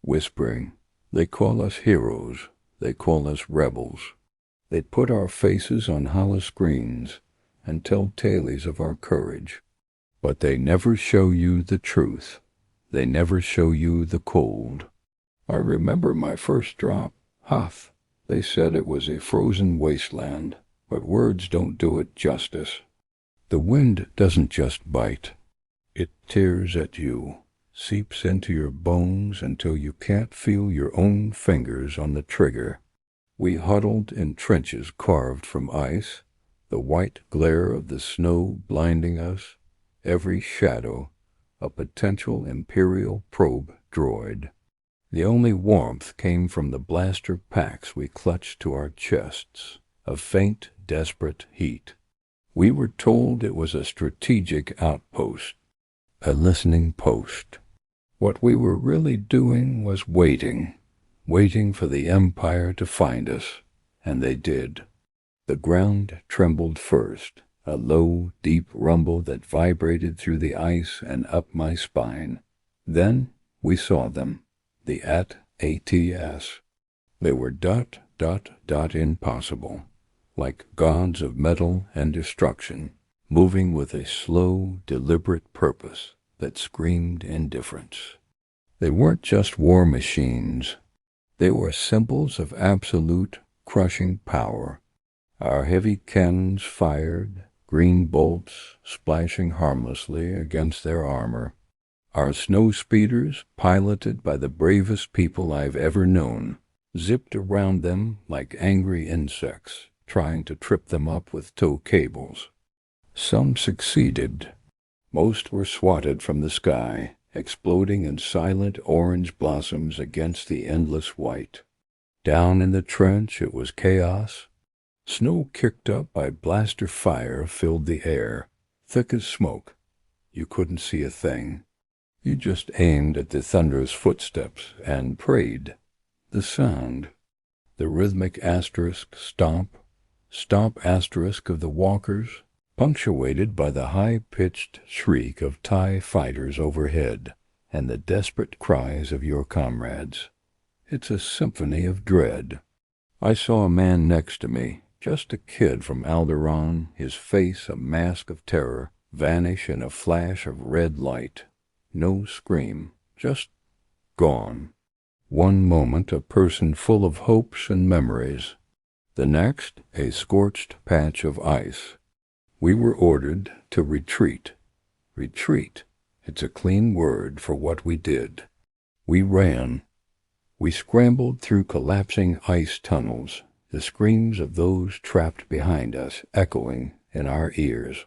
whispering. They call us heroes. They call us rebels. They put our faces on hollow screens and tell tales of our courage. But they never show you the truth. They never show you the cold. I remember my first drop, Hoth. They said it was a frozen wasteland, but words don't do it justice. The wind doesn't just bite. It tears at you, seeps into your bones until you can't feel your own fingers on the trigger. We huddled in trenches carved from ice, the white glare of the snow blinding us, every shadow a potential Imperial probe droid. The only warmth came from the blaster packs we clutched to our chests, a faint, desperate heat. We were told it was a strategic outpost, a listening post. What we were really doing was waiting for the Empire to find us, and they did. The ground trembled first, a low, deep rumble that vibrated through the ice and up my spine. Then we saw them, the AT-ATS. They were ... impossible, like gods of metal and destruction, moving with a slow, deliberate purpose that screamed indifference. They weren't just war machines. They were symbols of absolute, crushing power. Our heavy cannons fired, green bolts splashing harmlessly against their armor. Our snow speeders, piloted by the bravest people I've ever known, zipped around them like angry insects, trying to trip them up with tow cables. Some succeeded. Most were swatted from the sky, exploding in silent orange blossoms against the endless white. Down in the trench it was chaos. Snow kicked up by blaster fire filled the air, thick as smoke. You couldn't see a thing. You just aimed at the thunderous footsteps and prayed. The sound, the rhythmic asterisk stomp, asterisk of the walkers, punctuated by the high-pitched shriek of TIE fighters overhead and the desperate cries of your comrades. It's a symphony of dread. I saw a man next to me, just a kid from Alderaan, his face a mask of terror, vanish in a flash of red light. No scream, just gone. One moment a person full of hopes and memories. The next, a scorched patch of ice. We were ordered to retreat. Retreat. It's a clean word for what we did. We ran. We scrambled through collapsing ice tunnels, the screams of those trapped behind us echoing in our ears.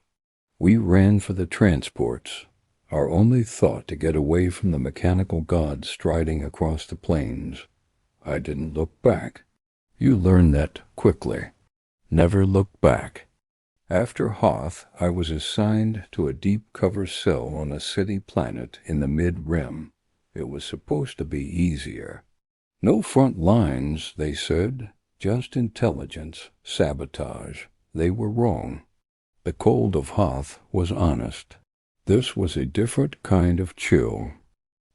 We ran for the transports, our only thought to get away from the mechanical gods striding across the plains. I didn't look back. You learn that quickly. Never look back. After Hoth, I was assigned to a deep-cover cell on a city planet in the mid-rim. It was supposed to be easier. No front lines, they said, just intelligence, sabotage. They were wrong. The cold of Hoth was honest. This was a different kind of chill.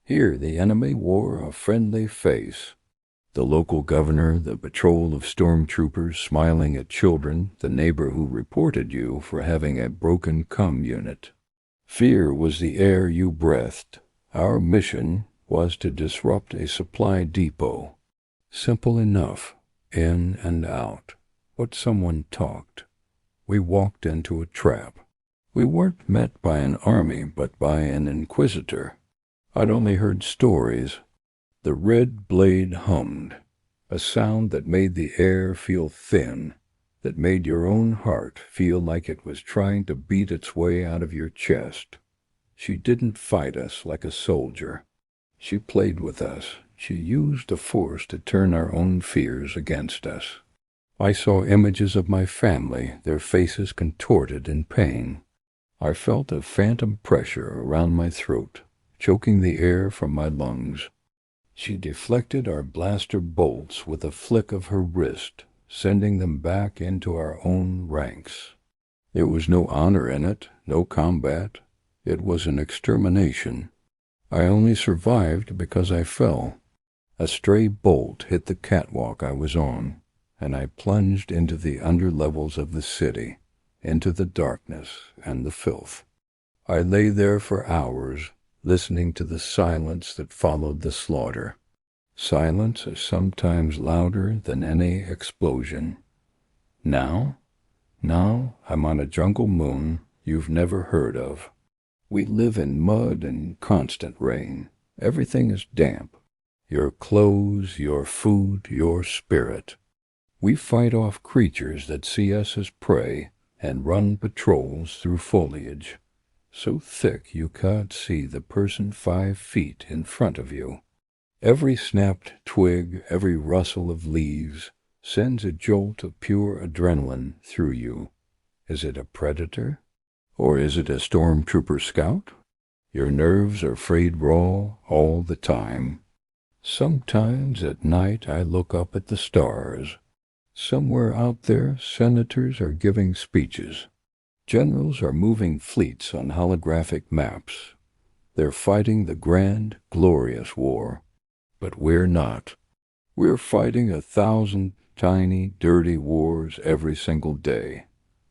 Here the enemy wore a friendly face. The local governor, the patrol of stormtroopers smiling at children, the neighbor who reported you for having a broken comm unit. Fear was the air you breathed. Our mission was to disrupt a supply depot. Simple enough, in and out. But someone talked. We walked into a trap. We weren't met by an army, but by an inquisitor. I'd only heard stories. The red blade hummed, a sound that made the air feel thin, that made your own heart feel like it was trying to beat its way out of your chest. She didn't fight us like a soldier. She played with us. She used the Force to turn our own fears against us. I saw images of my family, their faces contorted in pain. I felt a phantom pressure around my throat, choking the air from my lungs. She deflected our blaster bolts with a flick of her wrist, sending them back into our own ranks. There was no honor in it, no combat. It was an extermination. I only survived because I fell. A stray bolt hit the catwalk I was on, and I plunged into the underlevels of the city, into the darkness and the filth. I lay there for hours, listening to the silence that followed the slaughter. Silence is sometimes louder than any explosion. Now I'm on a jungle moon you've never heard of. We live in mud and constant rain. Everything is damp. Your clothes, your food, your spirit. We fight off creatures that see us as prey and run patrols through foliage, so thick you can't see the person 5 feet in front of you. Every snapped twig, every rustle of leaves sends a jolt of pure adrenaline through you. Is it a predator? Or is it a stormtrooper scout? Your nerves are frayed raw all the time. Sometimes at night I look up at the stars. Somewhere out there, senators are giving speeches. Generals are moving fleets on holographic maps. They're fighting the grand, glorious war. But we're not. We're fighting 1,000 tiny, dirty wars every single day.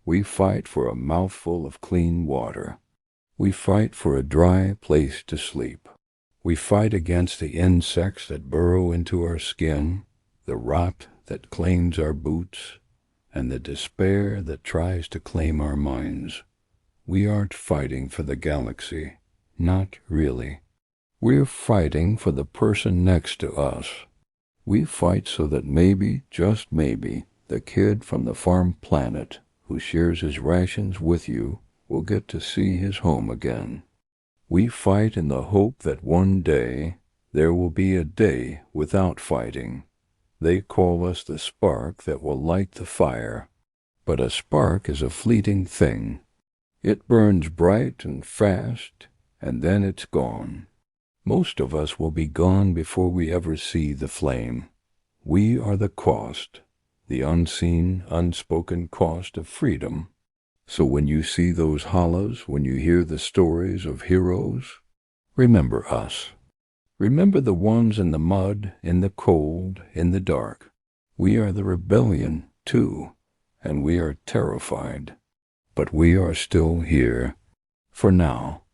We fight for a mouthful of clean water. We fight for a dry place to sleep. We fight against the insects that burrow into our skin, the rot that claims our boots, and the despair that tries to claim our minds. We aren't fighting for the galaxy. Not really. We're fighting for the person next to us. We fight so that maybe, just maybe, the kid from the farm planet who shares his rations with you will get to see his home again. We fight in the hope that one day there will be a day without fighting. They call us the spark that will light the fire. But a spark is a fleeting thing. It burns bright and fast, and then it's gone. Most of us will be gone before we ever see the flame. We are the cost, the unseen, unspoken cost of freedom. So when you see those hollows, when you hear the stories of heroes, remember us. Remember the ones in the mud, in the cold, in the dark. We are the rebellion, too, and we are terrified. But we are still here, for now.